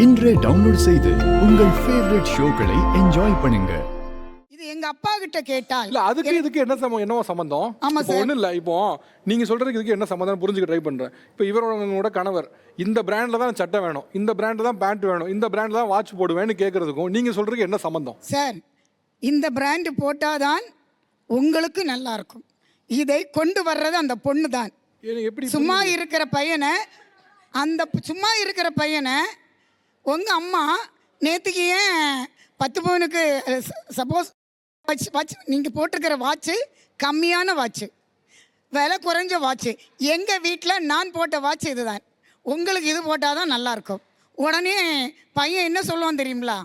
இன்றே டவுன்லோட் செய்து உங்கள் ஃபேவரட் ஷோக்களை என்ஜாய் பண்ணுங்க. இது எங்க அப்பா கிட்ட கேட்டால் இல்ல அதுக்கு இதுக்கு என்னவோ சம்பந்தம்? ஆமா இப்போ சார். ஒண்ணும் இல்ல. இப்போ நீங்க சொல்றதுக்கு இதுக்கு என்ன சம்பந்தம் புரிஞ்சுக்க ட்ரை பண்றேன். இப்போ இவரோட கணவர் இந்த பிராண்ட்ல தான் சட்டை வேணும், இந்த பிராண்ட்ல தான் பேண்ட் வேணும், இந்த பிராண்ட்ல தான் வாட்ச் போடுவேன்னு கேட்கறதுக்கும் நீங்க சொல்றதுக்கு என்ன சம்பந்தம்? சார், இந்த பிராண்ட் போட்டாதான் உங்களுக்கு நல்லா இருக்கும். இதை கொண்டு வர்றது அந்த பொண்ணு தான். எப்படி சும்மா இருக்கிற பையனை உங்க அம்மா நேற்றுக்கு ஏன் 10 பவுனுக்கு சப்போஸ் வாட்ச் நீங்கள் போட்டிருக்கிற வாட்ச்சு கம்மியான வாட்ச்சு, விலை குறைஞ்ச வாட்ச்சு. எங்கள் வீட்டில் நான் போட்ட வாட்ச் இதுதான். உங்களுக்கு இது போட்டால் தான் நல்லாயிருக்கும். உடனே பையன் என்ன சொல்லுவான் தெரியுங்களா?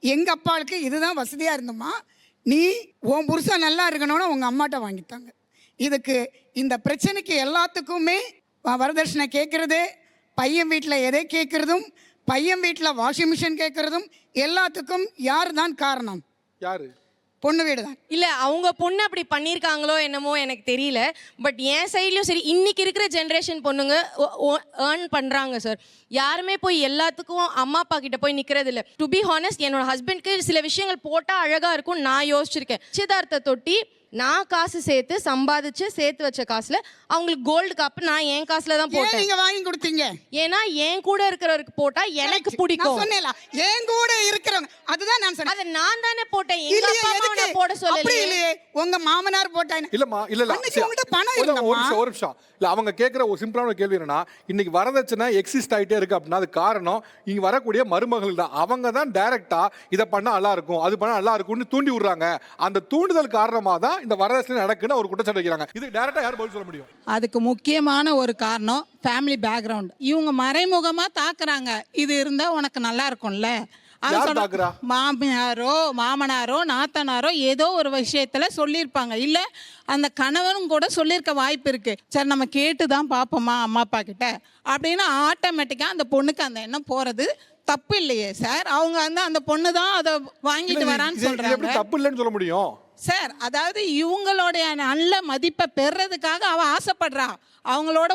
எங்கள் அப்பாவுக்கு இதுதான் வசதியாக இருந்தோம்மா, நீ உன் புருஷன் நல்லா இருக்கணும்னு உங்கள் அம்மாட்ட வாங்கித்தாங்க. இதுக்கு இந்த பிரச்சனைக்கு எல்லாத்துக்குமே வரதட்சணை கேட்குறது, பையன் வீட்டில் எதை கேட்குறதும், பையன் வீட்டில் வாஷிங் மிஷின் கேட்குறதும் எல்லாத்துக்கும் யார் தான் காரணம்? யாரு? பொண்ணு வீடு தான். இல்லை, அவங்க பொண்ணு அப்படி பண்ணியிருக்காங்களோ என்னமோ எனக்கு தெரியல. பட் என் சைட்லையும் சரி, இன்னைக்கு இருக்கிற ஜென்ரேஷன் பொண்ணுங்க ஏர்ன் பண்ணுறாங்க சார். யாருமே போய் எல்லாத்துக்கும் அம்மா அப்பா கிட்ட போய் நிற்கிறது இல்லை. டு பி ஹானஸ்ட், என்னோட ஹஸ்பண்ட்க்கு சில விஷயங்கள் போட்டால் அழகாக இருக்கும் நான் யோசிச்சிருக்கேன். நிச்சயதார்த்த தொட்டி நான் காசு சேர்த்து வச்ச காசுல அவங்களுக்கு கோல்டு கப் நான் என் காசுல தான் போட்டேன். நீங்க வாங்கி கொடுத்தீங்க? ஏன்னா என் கூட இருக்கிறவருக்கு போட்டா எனக்கு பிடிக்கும். சொன்னேன்ல, என் கூட இருக்கிறவங்க, அதுதான் நான் சொன்னேன். அது நான் தானே போட்டேன். எங்க அப்பா அம்மா போட சொல்லல. இல்லையே, உங்க மாமனார் போட்டாங்க. இல்லம்மா, இல்ல உங்ககிட்ட பணம் ஒரு இல்லம்மா. நிமிஷம். இல்ல, அவங்க கேட்கிற ஒரு சிம்பிளான கேள்வி என்னன்னா, இன்னைக்கு வரதட்சணை எக்ஸிஸ்ட் ஆயிட்டே இருக்கு அப்படின்னா அது காரணம் இங்க வரக்கூடிய மருமகள் தான். அவங்க தான் டைரக்டா இதை பண்ணா நல்லா இருக்கும், அது பண்ணா நல்லா இருக்கும்னு தூண்டி விடுறாங்க. அந்த தூண்டுதல் காரணமா தான் இந்த வரதட்சணை நடக்குன்னு ஒரு குற்றச்சாட்டு வைக்கிறாங்க. இது டைரக்டா யார் பதில் சொல்ல முடியும்? அதுக்கு முக்கியமான ஒரு காரணம் ஃபேமிலி பேக்ரவுண்ட். இவங்க மறைமுகமா தாக்குறாங்க, இது இருந்தா உனக்கு நல்லா இருக்கும்ல. மாமியாரோ மாமனாரோ நாத்தனாரோ ஏதோ ஒரு விஷயத்துல சொல்லியிருப்பாங்க, இல்ல அந்த கணவனும் கூட சொல்லியிருக்க வாய்ப்பு இருக்கு. சரி, நம்ம கேட்டு தான் பார்ப்போமா அம்மா அப்பா கிட்ட அப்படின்னு ஆட்டோமேட்டிக்கா அந்த பொண்ணுக்கு அந்த எண்ணம் போறது தப்பு இல்லையே சார். அவங்க வந்து அந்த பொண்ணு தான் அதை வாங்கிட்டு வரான்னு சொல்றாங்க. தப்பு இல்லைன்னு சொல்ல முடியும் சார். அதாவது இவங்களுடைய நல்ல மதிப்பை பெறதுக்காக அவ ஆசைப்படுறா, அவங்களோட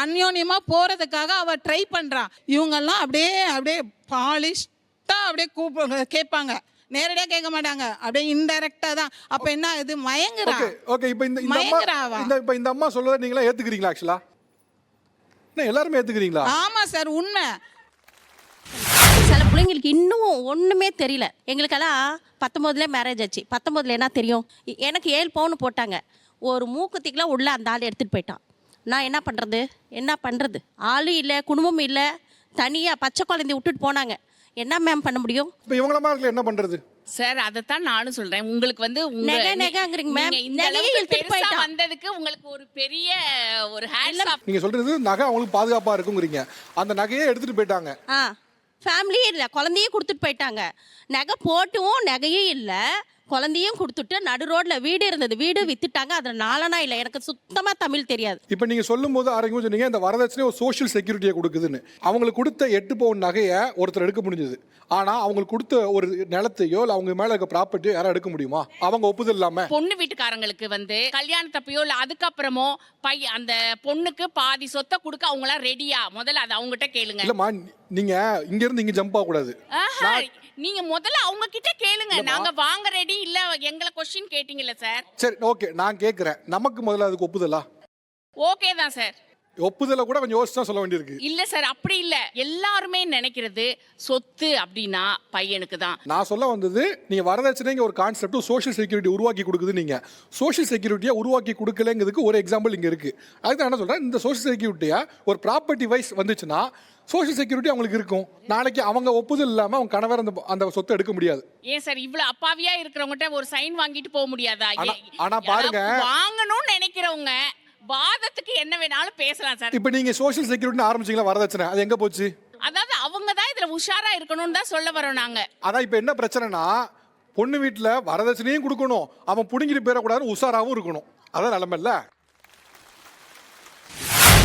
அந்யோன்யமா போறதுக்காக அவ ட்ரை பண்றா. இவங்கெல்லாம் அப்படியே பாலிஷ்டா அப்படியே கேட்பாங்க, நேரடியா கேட்க மாட்டாங்க, அப்படியே இன்டைரக்டா தான். அப்ப என்ன இது மயங்குறா? ஓகே, இப்போ இந்த அம்மா சொல்றத நீங்களா ஏத்துக்கிறீங்களா? ஆக்சுவலா எல்லாருமே ஏத்துக்கிறீங்களா? ஆமா சார், உண்மை. சில பிள்ளைங்களுக்கு இன்னும் ஒன்றுமே தெரியல. எங்களுக்கெல்லாம் 19 மேரேஜ் ஆச்சு. 19 என்ன தெரியும்? எனக்கு 7 பவுன் போட்டாங்க. ஒரு மூக்குத்திக்கெலாம் உள்ள அந்த ஆள் எடுத்துகிட்டு போயிட்டான். நான் என்ன பண்ணுறது? ஆளும் இல்லை, குடும்பமும் இல்லை, தனியாக பச்சை குழந்தைய விட்டுட்டு போனாங்க. என்ன மேம் பண்ண முடியும்? இப்போ இவங்கள மாதிரி என்ன பண்ணுறது சார்? அதைத்தான் நானும் சொல்கிறேன். உங்களுக்கு வந்து நெகங்கிறீங்க மேம். வந்ததுக்கு உங்களுக்கு ஒரு பெரிய ஒரு ஹேண்ட்ஸ் ஆஃப். நீங்கள் சொல்கிறது நகை அவங்களுக்கு பாதுகாப்பாக இருக்குங்கிறீங்க. அந்த நகையே எடுத்துகிட்டு போயிட்டாங்க. ஃபேமிலியே இல்லை, குழந்தையும் கொடுத்துட்டு போயிட்டாங்க. நகை போட்டும் நகையும் இல்லை, குழந்தையும் கொடுத்துட்டு நடு ரோட்ல வீடு இருந்தது, வீடு வித்துட்டாங்க. அதில் நாளனா இல்லை. எனக்கு சுத்தமாக தமிழ் தெரியாது. இப்போ நீங்கள் சொல்லும் போது ஆரோக்கியம் சொன்னீங்க இந்த வரதட்சணை ஒரு சோஷியல் செக்யூரிட்டியை கொடுக்குதுன்னு. அவங்களுக்கு கொடுத்த 8 பவுன் நகையை ஒருத்தர் எடுக்க முடிஞ்சது. ஆனால் அவங்களுக்கு கொடுத்த ஒரு நிலத்தையோ இல்லை அவங்க மேலே இருக்க ப்ராப்பர்ட்டியோ யாரும் எடுக்க முடியுமா? அவங்க ஒப்புதல் இல்லாமல். பொண்ணு வீட்டுக்காரங்களுக்கு வந்து கல்யாணத்தப்பையோ இல்லை அதுக்கப்புறமோ அந்த பொண்ணுக்கு பாதி சொத்தை கொடுக்க அவங்களாம் ரெடியா? முதல்ல அதை அவங்ககிட்ட கேளுங்க. இல்லைம்மா, நீங்க இங்க இருந்து இங்க ஜம்ப் ஆக கூடாது. நீங்க முதல்ல அவங்க கிட்ட கேளுங்க. நாங்க வாங்க ரெடி இல்ல எங்களை क्वेश्चन கேட்டிங்கல சார். சரி, ஓகே, நான் கேக்குறேன். நமக்கு முதல்ல அதுக்கு ஒப்புதலா? ஓகே தான் சார். ஒப்புதல கூட கொஞ்சம் யோசிச்சு சொல்ல வேண்டியிருக்கு. இல்ல சார், அப்படி இல்ல. எல்லாருமே நினைக்கிறது சொத்து அப்படின்னா பையனுக்கு தான். நான் சொல்ல வந்தது, நீங்க வரதட்சணைங்க ஒரு கான்செப்ட் சோஷியல் செக்யூரிட்டி உருவாக்கி கொடுக்குது. நீங்க சோஷியல் செக்யூரிட்டியை உருவாக்கி கொடுக்கலங்கிறதுக்கு ஒரு எக்ஸாம்பிள் இங்க இருக்கு. அதுதான் என்ன சொல்றேன், இந்த சோஷியல் செக்யூரிட்டியா ஒரு ப்ராப்பர்ட்டி வைஸ் வந்துச்சுன்னா சோஷியல் செக்யூரிட்டி அவங்களுக்கு இருக்கும். நாளைக்கு அவங்க ஒப்புதல் இல்லாம அவங்க கணவர் அந்த சொத்தை எடுக்க முடியாது. ஏன் சார் இவ்வளவு அப்பாவியா இருக்கிறவங்ககிட்ட ஒரு சைன் வாங்கிட்டு போக முடியாதா? ஆனா பாருங்க, வாங்கணும்னு நினைக்கிறவங்க வாதத்துக்கு என்ன வேணாலும் பேசலாம் சார். இப்போ நீங்க சோஷியல் செக்யூரிட்டி ஆரம்பிச்சீங்களா வரதட்சணை, அது எங்க போச்சு? அதாவது அவங்க தான் இதுல உஷாரா இருக்கணும்னு தான் சொல்ல வரோம் நாங்க. அதான் இப்போ என்ன பிரச்சனைனா, பொண்ணு வீட்டுல வரதட்சணையும் கொடுக்கணும், அவன் புடுங்கிட்டு போயிடக்கூடாதுன்னு உஷாராவும் இருக்கணும். அதான் நிலைமை இல்ல.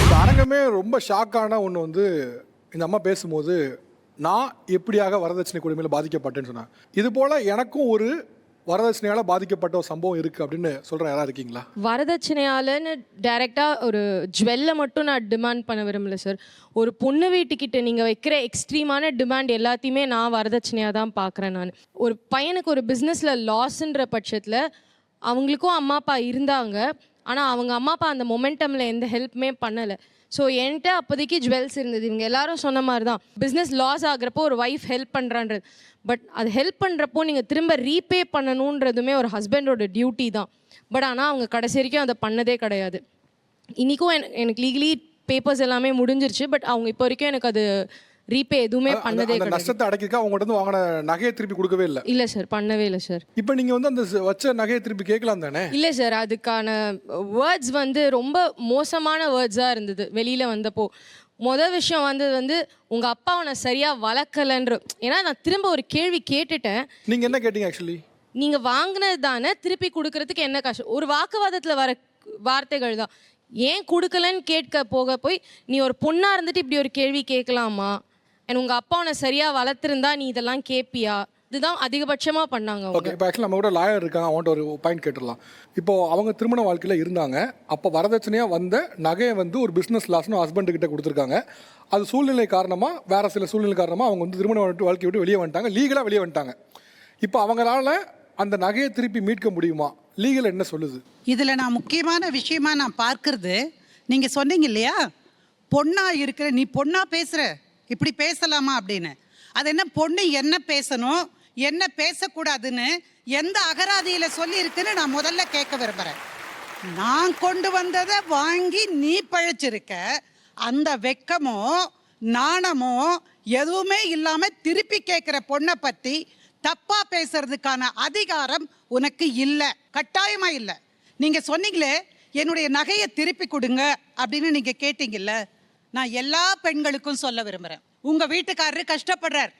இந்த அரங்கமே ரொம்ப ஷாக்கான ஒன்று வந்து இந்த அம்மா பேசும்போது, நான் எப்படியாக வரதட்சணை கொடுமையில் பாதிக்கப்பட்டேன்னு சொன்னேன். இது போல் எனக்கும் ஒரு வரதட்சணையால பாதிக்கப்பட்ட ஒரு சம்பவம் இருக்கு அப்படின்னு சொல்ற யாரா இருக்கீங்களா? வரதட்சணையாலன்னு டைரெக்டாக ஒரு ஜுவல்லை மட்டும் நான் டிமாண்ட் பண்ண விரும்பல சார். ஒரு பொண்ணு வீட்டுக்கிட்ட நீங்கள் வைக்கிற எக்ஸ்ட்ரீமான டிமாண்ட் எல்லாத்தையுமே நான் வரதட்சணையாக தான் பார்க்குறேன். நான் ஒரு பையனுக்கு ஒரு பிஸ்னஸில் லாஸ்ன்ற பட்சத்தில் அவங்களுக்கும் அம்மா அப்பா இருந்தாங்க, ஆனால் அவங்க அம்மா அப்பா அந்த மொமெண்டமில் எந்த ஹெல்ப்புமே பண்ணலை. ஸோ என்கிட்ட அப்போதைக்கு ஜுவல்ஸ் இருந்தது. இவங்க எல்லாரும் சொன்ன மாதிரி தான் பிஸ்னஸ் லாஸ் ஆகுறப்போ ஒரு ஒய்ஃப் ஹெல்ப் பண்ணுறான்றது. பட் அது ஹெல்ப் பண்ணுறப்போ நீங்கள் திரும்ப ரீபே பண்ணணுன்றதுமே ஒரு ஹஸ்பண்டோட டியூட்டி தான். பட் ஆனால் அவங்க கடைசி வரைக்கும் அதை பண்ணதே கிடையாது. இன்றைக்கும் எனக்கு லீகலி பேப்பர்ஸ் எல்லாமே முடிஞ்சிருச்சு. பட் அவங்க இப்போ வரைக்கும் எனக்கு அது ரீபே எதுவுமே பண்ணதே அந்த கிடையாது. நஷ்டத்தை அடைக்கிறதுக்கு அவங்க வந்து வாங்கின நகையை திருப்பி கொடுக்கவே இல்லை. இல்லை சார், பண்ணவே இல்லை சார். இப்போ நீங்க வந்து அந்த வச்ச நகையை திருப்பி கேட்கலாம் தானே? இல்லை சார், அதுக்கான வேர்ட்ஸ் வந்து ரொம்ப மோசமான வேர்ட்ஸாக இருந்தது வெளியில் வந்தப்போ. மொதல் விஷயம் வந்து உங்கள் அப்பா அவனை சரியாக வளர்க்கலன்ற. ஏன்னா நான் திரும்ப ஒரு கேள்வி கேட்டுட்டேன். நீங்க என்ன கேட்டீங்க ஆக்சுவலி? நீங்கள் வாங்கினது தானே, திருப்பி கொடுக்கறதுக்கு என்ன கஷ்டம்? ஒரு வாக்குவாதத்தில் வர வார்த்தைகள் தான். ஏன் கொடுக்கலன்னு கேட்க போய் நீ ஒரு பொண்ணாக இருந்துட்டு இப்படி ஒரு கேள்வி கேட்கலாமா? அண்ட் உங்கள் அப்பா அவனை சரியாக வளர்த்துருந்தா நீ இதெல்லாம் கேட்பியா? இதுதான் அதிகபட்சமாக பண்ணாங்க. ஓகே, இப்போ ஆக்சுவலி நம்ம கூட லாயர் இருக்காங்க, அவன்கிட்ட ஒரு பாயிண்ட் கேட்டுடலாம். இப்போ அவங்க திருமண வாழ்க்கையில் இருந்தாங்க, அப்போ வரதட்சணையாக வந்த நகையை வந்து ஒரு பிஸ்னஸ் லாஸ்னு ஹஸ்பண்டுக்கிட்ட கொடுத்துருக்காங்க. அது சூழ்நிலை காரணமாக, வேறு சில சூழ்நிலை காரணமாக அவங்க வந்து திருமண வாழ்க்கையை விட்டு வெளியே வந்துட்டாங்க, லீகலாக வெளியே வந்துட்டாங்க. இப்போ அவங்களால அந்த நகையை திருப்பி மீட்க முடியுமா? லீகல் என்ன சொல்லுது? இதில் நான் முக்கியமான விஷயமா நான் பார்க்கறது, நீங்கள் சொன்னீங்க இல்லையா, பொண்ணா இருக்கிற நீ பொண்ணா பேசுகிற, இப்படி பேசலாமா அப்படின்னு. அது என்ன பொண்ணு என்ன பேசணும் என்ன பேசக்கூடாதுன்னு எந்த அகராதியில் சொல்லியிருக்குன்னு நான் முதல்ல கேட்க விரும்புகிறேன். நான் கொண்டு வந்ததை வாங்கி நீ பழிச்சிருக்க, அந்த வெக்கமோ நாணமோ எதுவுமே இல்லாமல் திருப்பி கேட்குற பொண்ணை பற்றி தப்பா பேசுறதுக்கான அதிகாரம் உனக்கு இல்லை, கட்டாயமா இல்லை. நீங்க சொன்னீங்களே என்னுடைய நகையை திருப்பி கொடுங்க அப்படின்னு நீங்க கேட்டீங்கல்ல, நான் எல்லா பெண்களுக்கும் சொல்ல விரும்புறேன். உங்க வீட்டுக்காரரு கஷ்டப்படுறார்,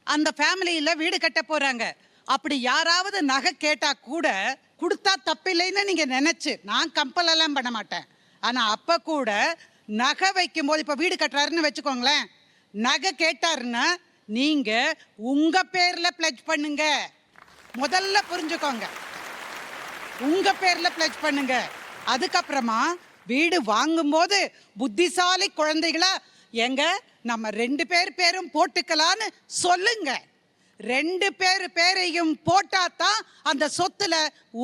அந்த ஃபேமிலியில வீடு கட்ட போறாங்க, அப்படி யாராவது நகை கேட்டா கூட கொடுத்தா தப்பில்லைன்னு நீங்க நினைச்சு, நான் கம்பல் எல்லாம் பண்ண மாட்டேன், ஆனா அப்ப கூட நகை வைக்கும் போது, இப்ப வீடு கட்டுறாருன்னு வச்சுக்கோங்களேன், நகை கேட்டாருன்னா நீங்க உங்க பேர்ல பிளட்ஜ் பண்ணுங்க. முதல்ல புரிஞ்சுக்கோங்க, உங்க பேர்ல பிளட்ஜ் பண்ணுங்க. அதுக்கப்புறமா வீடு வாங்கும்போது புத்திசாலி குழந்தைகளா எங்க நம்ம 2 பேர் பேரும் போட்டுக்கலான்னு சொல்லுங்க. 2 பேர் பேரையும் போட்டாதான் அந்த சொத்துல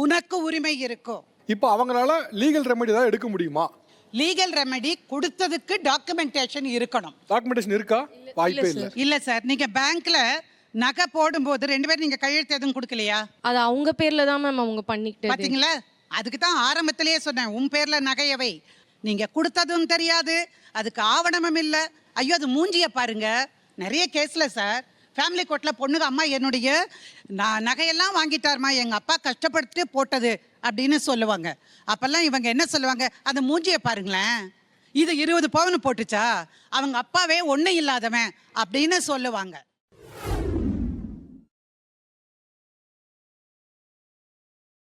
உனக்கு உரிமை இருக்கும். இப்போ அவங்களால லீகல் ரெமெடி தான் எடுக்க முடியுமா? லீகல் ரெமெடி கொடுத்ததுக்கு டாக்குமெண்டேஷன் இருக்கணும். டாக்குமெண்டேஷன் இருக்கா? வாய்ப்பே இல்லை. இல்ல சார், நீங்க பேங்க்ல நகை போடும்போது 2 பேரும் நீங்க கையெழுத்து எதுவும் கொடுக்கலையா? அது அவங்க பேரில் தான் மேம் அவங்க பண்ணிக்கிட்டு. பாத்தீங்களா, அதுக்கு தான் ஆரம்பத்திலேயே சொன்னேன், உன் பேர்ல நகையவை. நீங்க கொடுத்ததும் தெரியாது, அதுக்கு ஆவணமும் இல்லை. ஐயோ, அது மூஞ்சிய பாருங்க. நிறைய கேஸ்ல சார் ஃபேமிலி கோர்ட்டில் பொண்ணுங்க அம்மா என்னுடைய நகையெல்லாம் வாங்கிட்டாருமா, எங்கள் அப்பா கஷ்டப்பட்டு போட்டது அப்படின்னு சொல்லுவாங்க. அப்போல்லாம் இவங்க என்ன சொல்லுவாங்க, அந்த மூஞ்சியை பாருங்களேன், இது 20 பவுன் போட்டுச்சா, அவங்க அப்பாவே ஒன்றும் இல்லாதவன் அப்படின்னு சொல்லுவாங்க.